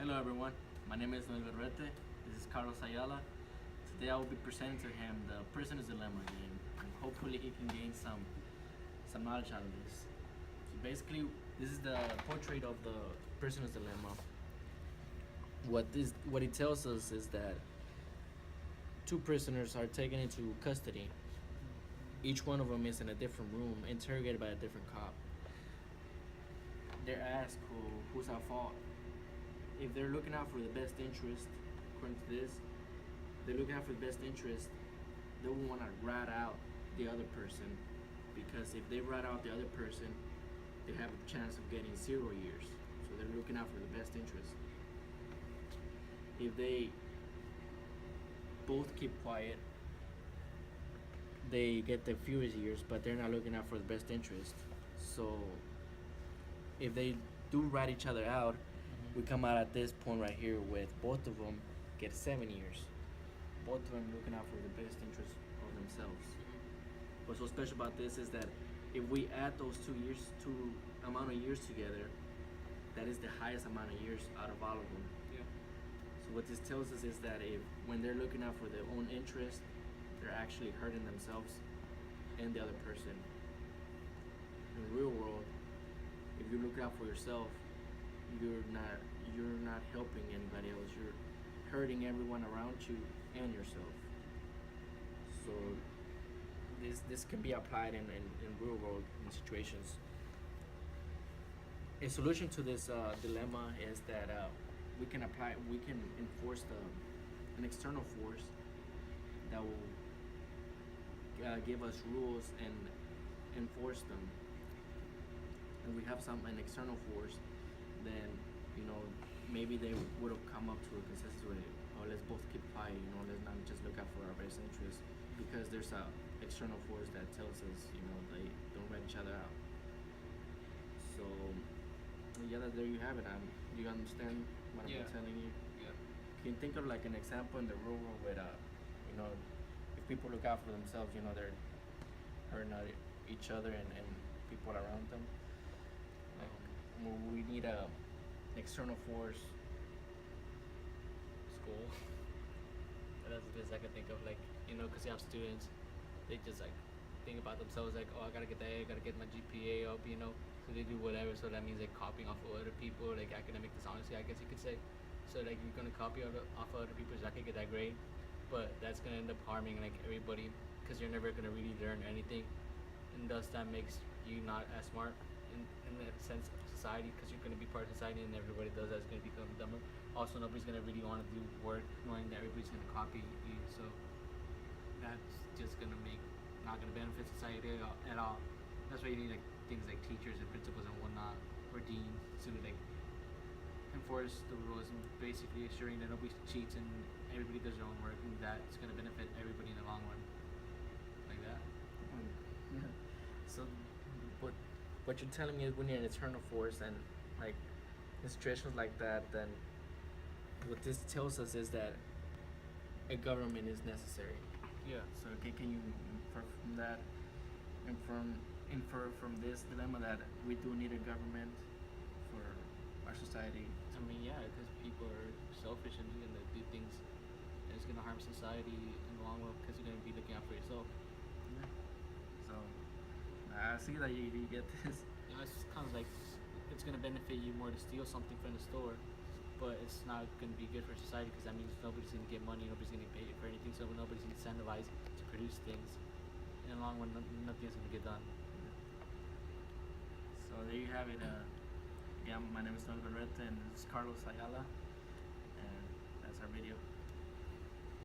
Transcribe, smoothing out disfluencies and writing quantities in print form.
Hello everyone, my name is Noel Berrete. This is Carlos Ayala. Today I will be presenting to him the Prisoner's Dilemma game, and hopefully he can gain some knowledge out of this. So basically, this is the portrait of the Prisoner's Dilemma. What it tells us is that two prisoners are taken into custody. Each one of them is in a different room, interrogated by a different cop. They're asked who's at fault. If they're looking out for the best interest, according to this, they're looking out for the best interest, they will want to rat out the other person, because if they rat out the other person, they have a chance of getting 0 years. So they're looking out for the best interest. If they both keep quiet, they get the fewest years, but they're not looking out for the best interest. So if they do rat each other out, we come out at this point right here with both of them get 7 years. Both of them looking out for the best interest of themselves. What's so special about this is that if we add those 2 years, amount of years together, that is the highest amount of years out of all of them. Yeah. So what this tells us is that when they're looking out for their own interest, they're actually hurting themselves and the other person. In the real world, if you look out for yourself, you're not helping anybody else. You're hurting everyone around you and yourself. So this can be applied in real world situations. A solution to this dilemma is that we can enforce an external force that will give us rules and enforce them. And we have an external force, then maybe they would have come up to a consensus with, oh, let's both keep quiet, let's not just look out for our best interest, because there's a external force that tells us, they don't rat each other out. So yeah, there you have it. Do you understand what I'm telling you? Yeah. Can you think of like an example in the real world where if people look out for themselves, they're hurting each other and people around them? We need a external force. School. That's the best I can think of, because you have students, they just think about themselves oh, I gotta get the A, I gotta get my GPA up, so they do whatever. So that means copying off of other people, academic dishonesty, I guess you could say. So you're gonna copy off of other people so I can get that grade, but that's gonna end up harming everybody, because you're never gonna really learn anything, and thus that makes you not as smart in the sense of society, because you're going to be part of society, and everybody does that is going to become dumber. Also, nobody's going to really want to do work knowing that everybody's going to copy you, so that's just going to not going to benefit society at all. That's why you need things like teachers and principals and whatnot, or deans, to enforce the rules and basically assuring that nobody cheats and everybody does their own work, and that's going to benefit everybody in the long run, like that. Yeah. So what you're telling me is we need an external force, and in situations like that, then what this tells us is that a government is necessary. Yeah. So can you infer from that, infer from this dilemma that we do need a government for our society? I mean, yeah, because people are selfish and you're gonna do things, and it's gonna harm society in the long run, because you're gonna be looking out for yourself. Yeah. So I see that you get this. It's kind of it's gonna benefit you more to steal something from the store, but it's not gonna be good for society, because that means nobody's gonna get money, nobody's gonna get paid for anything, so nobody's incentivized to produce things. In the long run, nothing's gonna get done. So there you have it. Again, my name is Noel Berrete, and this is Carlos Ayala, and that's our video.